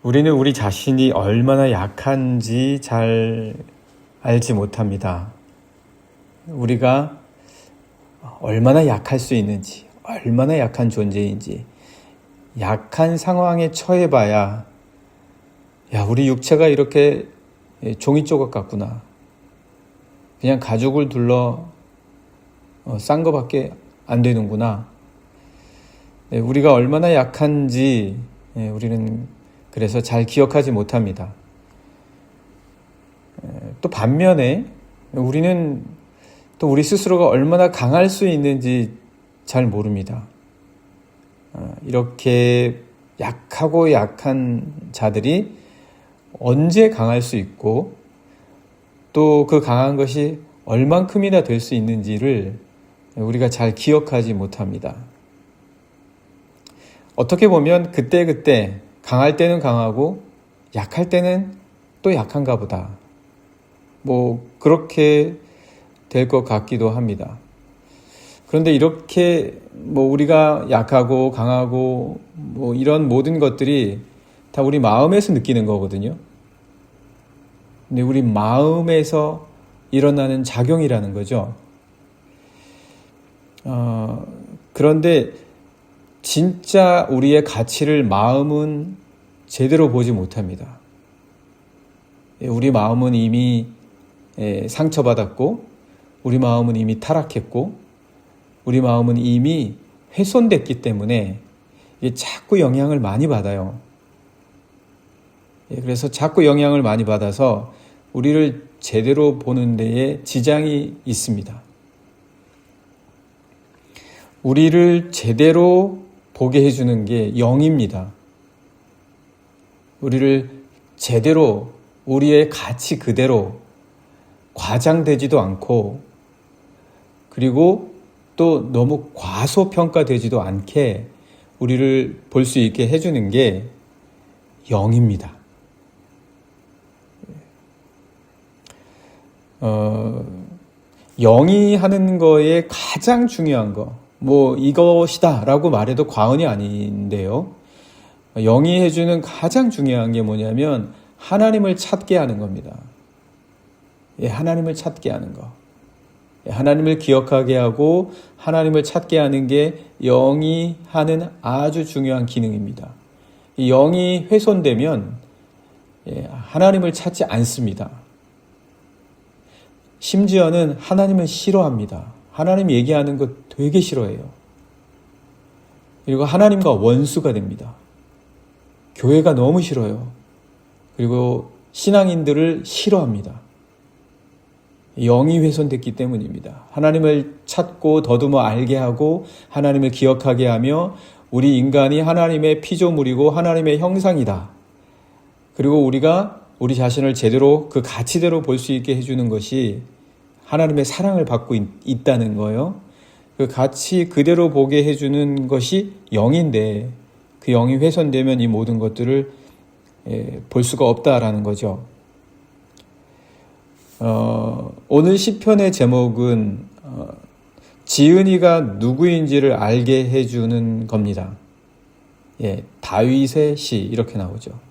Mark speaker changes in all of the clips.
Speaker 1: 우리는 우리 자신이 얼마나 약한지 잘 알지 못합니다. 우리가 얼마나 약할 수 있는지, 얼마나 약한 존재인지, 약한 상황에 처해봐야, 야, 우리 육체가 이렇게 종이 조각 같구나. 그냥 가죽을 둘러 싼 거밖에 안 되는구나. 우리가 얼마나 약한지 우리는 그래서 잘 기억하지 못합니다. 또 반면에 우리는 또 우리 스스로가 얼마나 강할 수 있는지 잘 모릅니다. 이렇게 약하고 약한 자들이 언제 강할 수 있고 또 그 강한 것이 얼만큼이나 될 수 있는지를 우리가 잘 기억하지 못합니다. 어떻게 보면 그때그때 강할 때는 강하고 약할 때는 또 약한가 보다. 그렇게 될 것 같기도 합니다. 그런데 이렇게 우리가 약하고 강하고 이런 모든 것들이 다 우리 마음에서 느끼는 거거든요. 근데 우리 마음에서 일어나는 작용이라는 거죠. 그런데 진짜 우리의 가치를 마음은 제대로 보지 못합니다. 우리 마음은 이미 상처받았고, 우리 마음은 이미 타락했고, 우리 마음은 이미 훼손됐기 때문에 이게 자꾸 영향을 많이 받아요. 그래서 자꾸 영향을 많이 받아서 우리를 제대로 보는 데에 지장이 있습니다. 우리를 제대로 보게 해주는 게 영입니다. 우리를 제대로 우리의 가치 그대로 과장되지도 않고 그리고 또 너무 과소평가되지도 않게 우리를 볼 수 있게 해주는 게 영입니다. 영이 하는 거에 가장 중요한 거, 이것이다 라고 말해도 과언이 아닌데요. 영이 해주는 가장 중요한 게 뭐냐면 하나님을 찾게 하는 겁니다. 하나님을 찾게 하는 거. 하나님을 기억하게 하고 하나님을 찾게 하는 게 영이 하는 아주 중요한 기능입니다. 이 영이 훼손되면 하나님을 찾지 않습니다. 심지어는 하나님을 싫어합니다. 하나님 얘기하는 거 되게 싫어해요. 그리고 하나님과 원수가 됩니다. 교회가 너무 싫어요. 그리고 신앙인들을 싫어합니다. 영이 훼손됐기 때문입니다. 하나님을 찾고 더듬어 알게 하고 하나님을 기억하게 하며 우리 인간이 하나님의 피조물이고 하나님의 형상이다. 그리고 우리가 우리 자신을 제대로 그 가치대로 볼 수 있게 해주는 것이 하나님의 사랑을 받고 있다는 거예요. 그 가치 그대로 보게 해주는 것이 영인데 그 영이 훼손되면 이 모든 것들을 볼 수가 없다라는 거죠. 오늘 시편의 제목은 지은이가 누구인지를 알게 해주는 겁니다. 다윗의 시 이렇게 나오죠.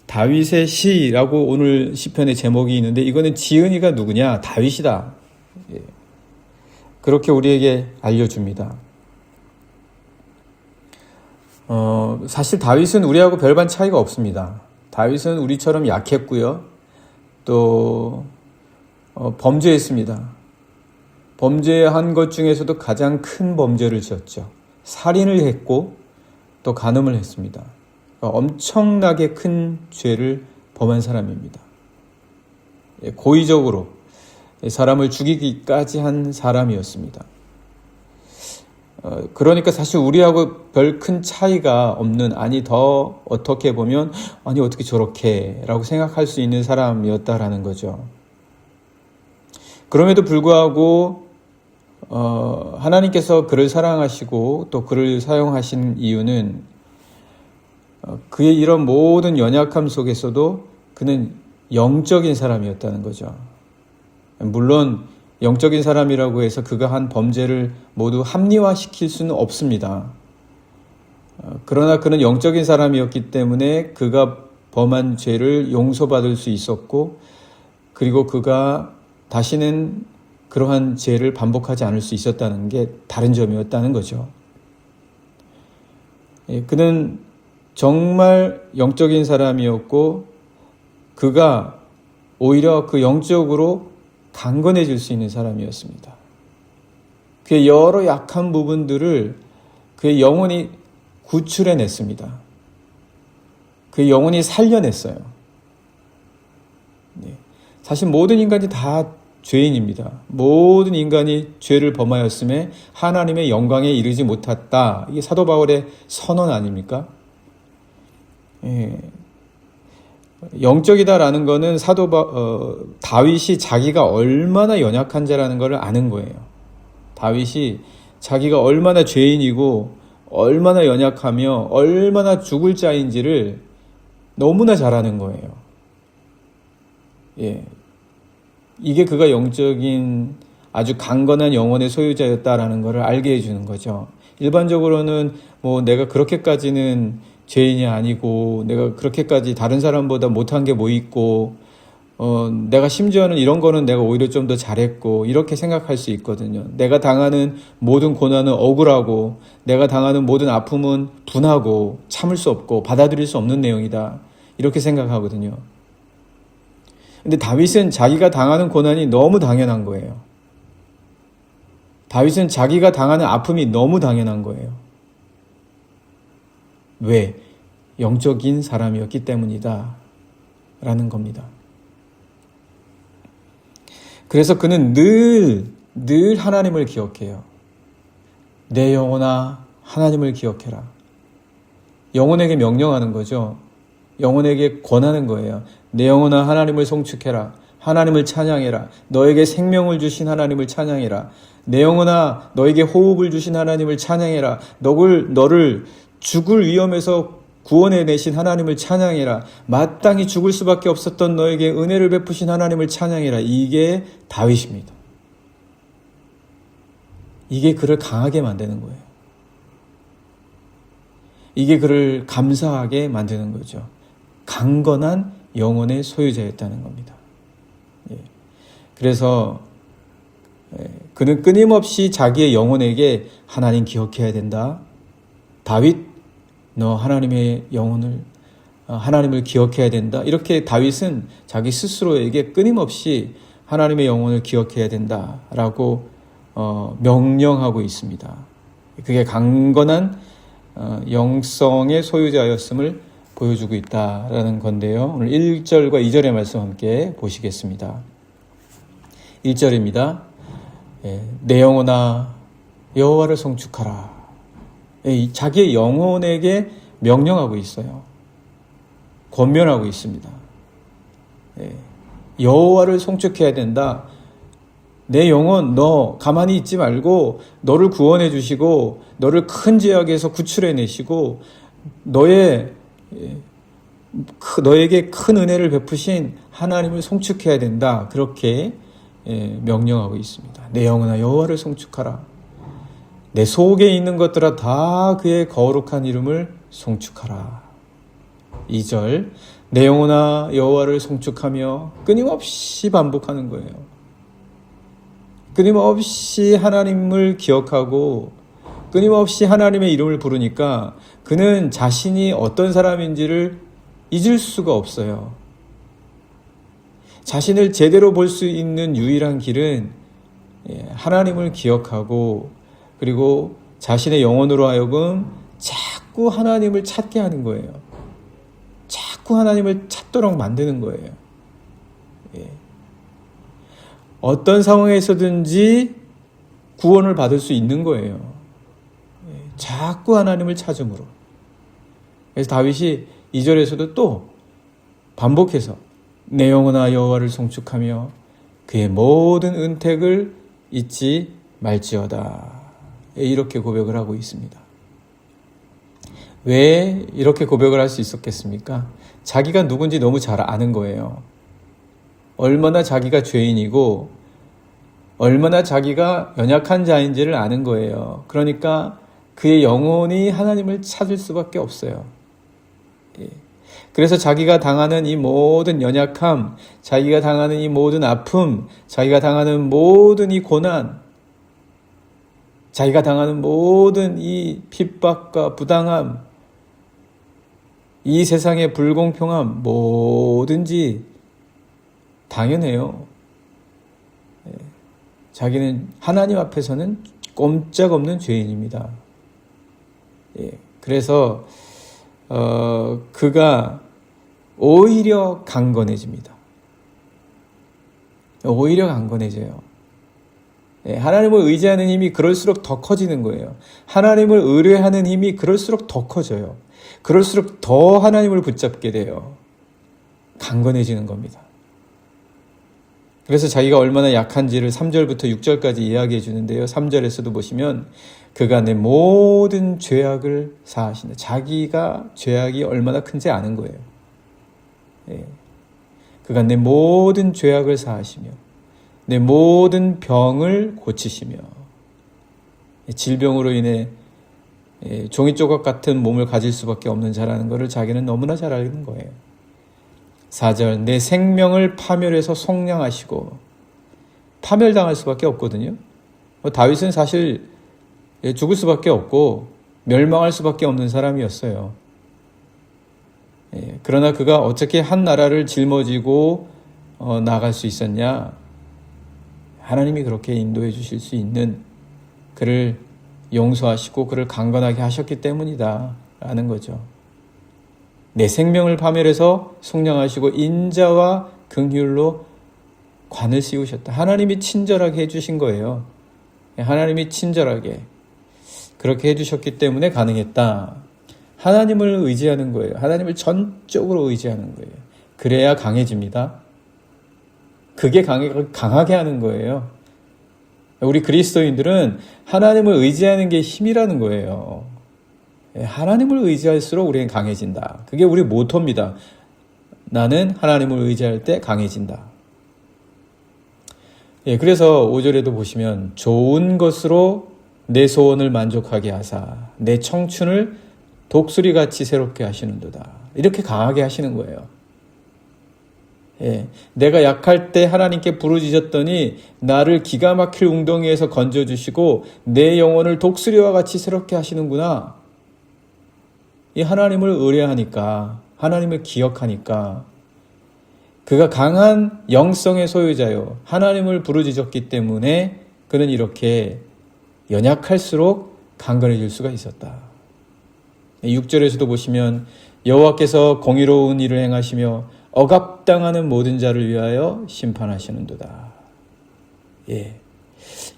Speaker 1: 다윗의 시라고 오늘 시편의 제목이 있는데 이거는 지은이가 누구냐? 다윗이다. 그렇게 우리에게 알려줍니다. 사실 다윗은 우리하고 별반 차이가 없습니다. 다윗은 우리처럼 약했고요. 또 범죄했습니다. 범죄한 것 중에서도 가장 큰 범죄를 지었죠. 살인을 했고 또 간음을 했습니다. 엄청나게 큰 죄를 범한 사람입니다. 고의적으로 사람을 죽이기까지 한 사람이었습니다. 그러니까 사실 우리하고 별 큰 차이가 없는, 더 어떻게 보면 어떻게 저렇게 라고 생각할 수 있는 사람이었다라는 거죠. 그럼에도 불구하고 하나님께서 그를 사랑하시고 또 그를 사용하신 이유는 그의 이런 모든 연약함 속에서도 그는 영적인 사람이었다는 거죠. 물론 영적인 사람이라고 해서 그가 한 범죄를 모두 합리화시킬 수는 없습니다. 그러나 그는 영적인 사람이었기 때문에 그가 범한 죄를 용서받을 수 있었고, 그리고 그가 다시는 그러한 죄를 반복하지 않을 수 있었다는 게 다른 점이었다는 거죠. 그는 정말 영적인 사람이었고, 그가 오히려 그 영적으로 강건해질 수 있는 사람이었습니다. 그의 여러 약한 부분들을 그의 영혼이 구출해냈습니다. 그의 영혼이 살려냈어요. 사실 모든 인간이 다 죄인입니다. 모든 인간이 죄를 범하였음에 하나님의 영광에 이르지 못했다. 이게 사도 바울의 선언 아닙니까? 영적이다라는 거는 다윗이 자기가 얼마나 연약한 자라는 것을 아는 거예요. 다윗이 자기가 얼마나 죄인이고 얼마나 연약하며 얼마나 죽을 자인지를 너무나 잘 아는 거예요. 이게 그가 영적인 아주 강건한 영혼의 소유자였다라는 것을 알게 해주는 거죠. 일반적으로는 내가 그렇게까지는 죄인이 아니고, 내가 그렇게까지 다른 사람보다 못한 게 뭐 있고, 내가 심지어는 이런 거는 내가 오히려 좀 더 잘했고, 이렇게 생각할 수 있거든요. 내가 당하는 모든 고난은 억울하고, 내가 당하는 모든 아픔은 분하고, 참을 수 없고, 받아들일 수 없는 내용이다. 이렇게 생각하거든요. 근데 다윗은 자기가 당하는 고난이 너무 당연한 거예요. 다윗은 자기가 당하는 아픔이 너무 당연한 거예요. 왜? 영적인 사람이었기 때문이다 라는 겁니다. 그래서 그는 늘 하나님을 기억해요. 내 영혼아 하나님을 기억해라. 영혼에게 명령하는 거죠. 영혼에게 권하는 거예요. 내 영혼아 하나님을 송축해라. 하나님을 찬양해라. 너에게 생명을 주신 하나님을 찬양해라. 내 영혼아 너에게 호흡을 주신 하나님을 찬양해라. 너를 죽을 위험에서 구원해내신 하나님을 찬양해라. 마땅히 죽을 수밖에 없었던 너에게 은혜를 베푸신 하나님을 찬양해라. 이게 다윗입니다. 이게 그를 강하게 만드는 거예요. 이게 그를 감사하게 만드는 거죠. 강건한 영혼의 소유자였다는 겁니다. 그래서 그는 끊임없이 자기의 영혼에게 하나님 기억해야 된다. 다윗, 너 하나님의 영혼을, 하나님을 기억해야 된다. 이렇게 다윗은 자기 스스로에게 끊임없이 하나님의 영혼을 기억해야 된다라고 명령하고 있습니다. 그게 강건한 영성의 소유자였음을 보여주고 있다라는 건데요. 오늘 1절과 2절의 말씀 함께 보시겠습니다. 1절입니다. 내 영혼아 여호와를 송축하라. 자기의 영혼에게 명령하고 있어요. 권면하고 있습니다. 여호와를 송축해야 된다. 내 영혼 너 가만히 있지 말고 너를 구원해 주시고 너를 큰 죄악에서 구출해 내시고 너에게 큰 은혜를 베푸신 하나님을 송축해야 된다. 그렇게 명령하고 있습니다. 내 영혼아 여호와를 송축하라. 내 속에 있는 것들아 다 그의 거룩한 이름을 송축하라. 2절 내 영혼아 여호와를 송축하며 끊임없이 반복하는 거예요. 끊임없이 하나님을 기억하고 끊임없이 하나님의 이름을 부르니까 그는 자신이 어떤 사람인지를 잊을 수가 없어요. 자신을 제대로 볼 수 있는 유일한 길은 하나님을 기억하고 그리고 자신의 영혼으로 하여금 자꾸 하나님을 찾게 하는 거예요. 자꾸 하나님을 찾도록 만드는 거예요. 어떤 상황에서든지 구원을 받을 수 있는 거예요. 자꾸 하나님을 찾음으로. 그래서 다윗이 2절에서도 또 반복해서 내 영혼아 여호와를 송축하며 그의 모든 은택을 잊지 말지어다. 이렇게 고백을 하고 있습니다. 왜 이렇게 고백을 할 수 있었겠습니까? 자기가 누군지 너무 잘 아는 거예요. 얼마나 자기가 죄인이고 얼마나 자기가 연약한 자인지를 아는 거예요. 그러니까 그의 영혼이 하나님을 찾을 수밖에 없어요. 예. 그래서 자기가 당하는 이 모든 연약함, 자기가 당하는 이 모든 아픔, 자기가 당하는 모든 이 고난, 자기가 당하는 모든 이 핍박과 부당함, 이 세상의 불공평함, 뭐든지 당연해요. 자기는 하나님 앞에서는 꼼짝없는 죄인입니다. 그래서 그가 오히려 강건해집니다. 오히려 강건해져요. 하나님을 의지하는 힘이 그럴수록 더 커지는 거예요. 하나님을 의뢰하는 힘이 그럴수록 더 커져요. 그럴수록 더 하나님을 붙잡게 돼요. 강건해지는 겁니다. 그래서 자기가 얼마나 약한지를 3절부터 6절까지 이야기해 주는데요. 3절에서도 보시면 그가 내 모든 죄악을 사하신다. 자기가 죄악이 얼마나 큰지 아는 거예요. 그가 내 모든 죄악을 사하시며 내 모든 병을 고치시며 질병으로 인해 종이조각 같은 몸을 가질 수밖에 없는 자라는 것을 자기는 너무나 잘 알는 거예요. 4절 내 생명을 파멸해서 속량하시고 파멸당할 수밖에 없거든요. 다윗은 사실 죽을 수밖에 없고 멸망할 수밖에 없는 사람이었어요. 그러나 그가 어떻게 한 나라를 짊어지고 나갈 수 있었냐? 하나님이 그렇게 인도해 주실 수 있는 그를 용서하시고 그를 강건하게 하셨기 때문이다 라는 거죠. 내 생명을 파멸해서 속량하시고 인자와 긍휼로 관을 씌우셨다. 하나님이 친절하게 해주신 거예요. 하나님이 친절하게 그렇게 해주셨기 때문에 가능했다. 하나님을 의지하는 거예요. 하나님을 전적으로 의지하는 거예요. 그래야 강해집니다. 그게 강하게 하는 거예요. 우리 그리스도인들은 하나님을 의지하는 게 힘이라는 거예요. 하나님을 의지할수록 우리는 강해진다. 그게 우리 모토입니다. 나는 하나님을 의지할 때 강해진다. 그래서 5절에도 보시면 좋은 것으로 내 소원을 만족하게 하사 내 청춘을 독수리같이 새롭게 하시는도다. 이렇게 강하게 하시는 거예요. 내가 약할 때 하나님께 부르짖었더니 나를 기가 막힐 웅덩이에서 건져주시고 내 영혼을 독수리와 같이 새롭게 하시는구나. 이 하나님을 의뢰하니까, 하나님을 기억하니까 그가 강한 영성의 소유자요. 하나님을 부르짖었기 때문에 그는 이렇게 연약할수록 강건해질 수가 있었다. 6절에서도 보시면 여호와께서 공의로운 일을 행하시며 억압당하는 모든 자를 위하여 심판하시는도다.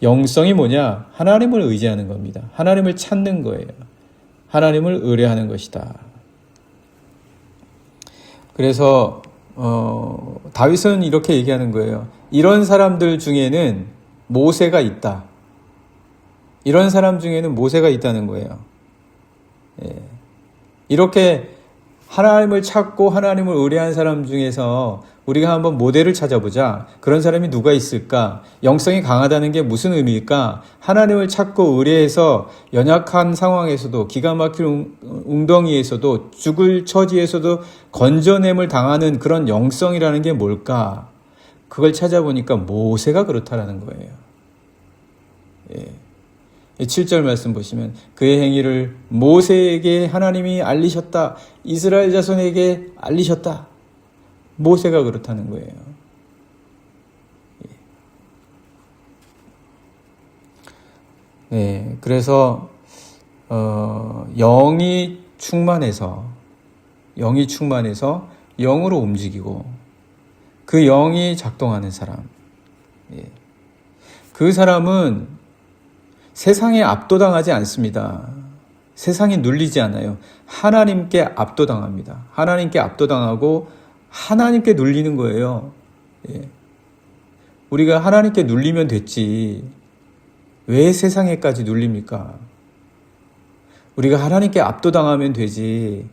Speaker 1: 영성이 뭐냐? 하나님을 의지하는 겁니다. 하나님을 찾는 거예요. 하나님을 의뢰하는 것이다. 그래서 다윗은 이렇게 얘기하는 거예요. 이런 사람들 중에는 모세가 있다. 이런 사람 중에는 모세가 있다는 거예요. 이렇게 하나님을 찾고 하나님을 의뢰한 사람 중에서 우리가 한번 모델을 찾아보자. 그런 사람이 누가 있을까? 영성이 강하다는 게 무슨 의미일까? 하나님을 찾고 의뢰해서 연약한 상황에서도 기가 막힐 웅덩이에서도 죽을 처지에서도 건져냄을 당하는 그런 영성이라는 게 뭘까? 그걸 찾아보니까 모세가 그렇다라는 거예요. 7절 말씀 보시면 그의 행위를 모세에게 하나님이 알리셨다. 이스라엘 자손에게 알리셨다. 모세가 그렇다는 거예요. 그래서 영이 충만해서 영으로 움직이고 그 영이 작동하는 사람. 그 사람은 세상에 압도당하지 않습니다. 세상에 눌리지 않아요. 하나님께 압도당합니다. 하나님께 압도당하고 하나님께 눌리는 거예요. 우리가 하나님께 눌리면 됐지. 왜 세상에까지 눌립니까? 우리가 하나님께 압도당하면 되지.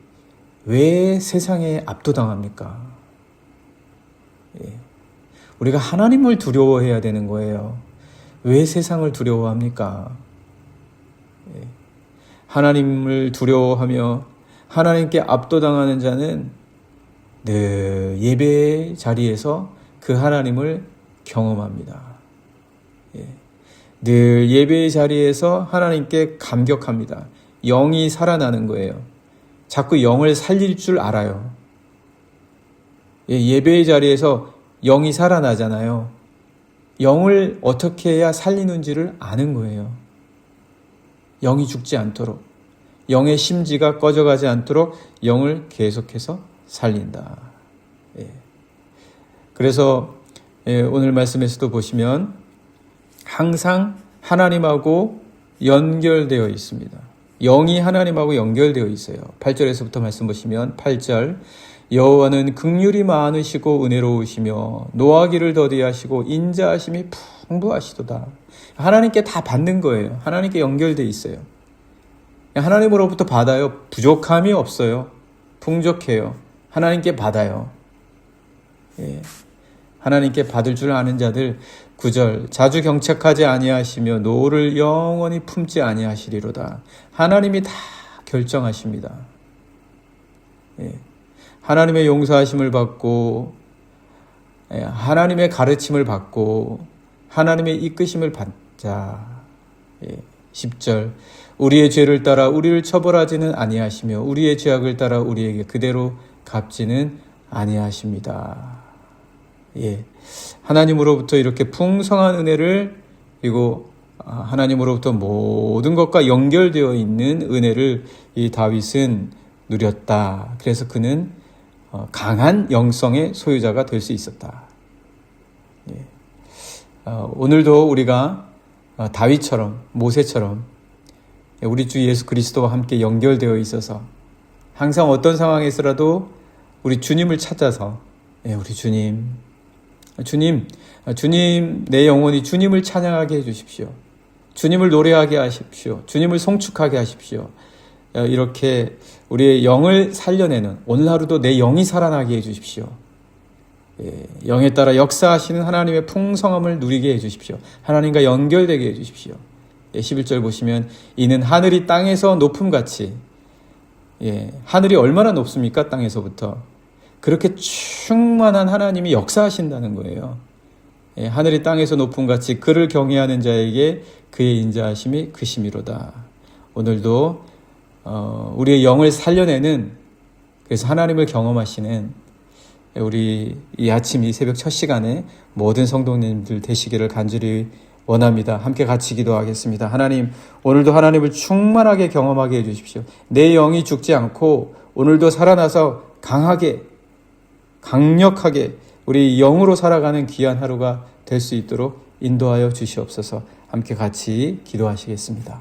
Speaker 1: 왜 세상에 압도당합니까? 우리가 하나님을 두려워해야 되는 거예요. 왜 세상을 두려워합니까? 하나님을 두려워하며 하나님께 압도당하는 자는 늘 예배의 자리에서 그 하나님을 경험합니다. 늘 예배의 자리에서 하나님께 감격합니다. 영이 살아나는 거예요. 자꾸 영을 살릴 줄 알아요. 예배의 자리에서 영이 살아나잖아요. 영을 어떻게 해야 살리는지를 아는 거예요. 영이 죽지 않도록, 영의 심지가 꺼져가지 않도록 영을 계속해서 살린다. 그래서 오늘 말씀에서도 보시면 항상 하나님하고 연결되어 있습니다. 영이 하나님하고 연결되어 있어요. 8절에서부터 말씀 보시면 8절 여호와는 긍휼이 많으시고 은혜로우시며 노하기를 더디하시고 인자하심이 풍부하시도다. 하나님께 다 받는 거예요. 하나님께 연결되어 있어요. 하나님으로부터 받아요. 부족함이 없어요. 풍족해요. 하나님께 받아요. 하나님께 받을 줄 아는 자들 9절 자주 경책하지 아니하시며 노를 영원히 품지 아니하시리로다. 하나님이 다 결정하십니다. 하나님의 용서하심을 받고 하나님의 가르침을 받고 하나님의 이끄심을 받자. 10절 우리의 죄를 따라 우리를 처벌하지는 아니하시며 우리의 죄악을 따라 우리에게 그대로 갚지는 아니하십니다. 하나님으로부터 이렇게 풍성한 은혜를 그리고 하나님으로부터 모든 것과 연결되어 있는 은혜를 이 다윗은 누렸다. 그래서 그는 강한 영성의 소유자가 될 수 있었다. 오늘도 우리가 다윗처럼 모세처럼 우리 주 예수 그리스도와 함께 연결되어 있어서 항상 어떤 상황에서라도 우리 주님을 찾아서 우리 주님 내 영혼이 주님을 찬양하게 해주십시오. 주님을 노래하게 하십시오. 주님을 송축하게 하십시오. 이렇게 우리의 영을 살려내는 오늘 하루도 내 영이 살아나게 해주십시오. 영에 따라 역사하시는 하나님의 풍성함을 누리게 해주십시오. 하나님과 연결되게 해주십시오. 11절 보시면 이는 하늘이 땅에서 높음같이 하늘이 얼마나 높습니까? 땅에서부터. 그렇게 충만한 하나님이 역사하신다는 거예요. 하늘이 땅에서 높음같이 그를 경외하는 자에게 그의 인자하심이 크심이로다. 오늘도 우리의 영을 살려내는 그래서 하나님을 경험하시는 우리 이 아침 이 새벽 첫 시간에 모든 성도님들 되시기를 간절히 원합니다. 함께 같이 기도하겠습니다. 하나님, 오늘도 하나님을 충만하게 경험하게 해주십시오. 내 영이 죽지 않고 오늘도 살아나서 강하게 강력하게 우리 영으로 살아가는 귀한 하루가 될 수 있도록 인도하여 주시옵소서. 함께 같이 기도하시겠습니다.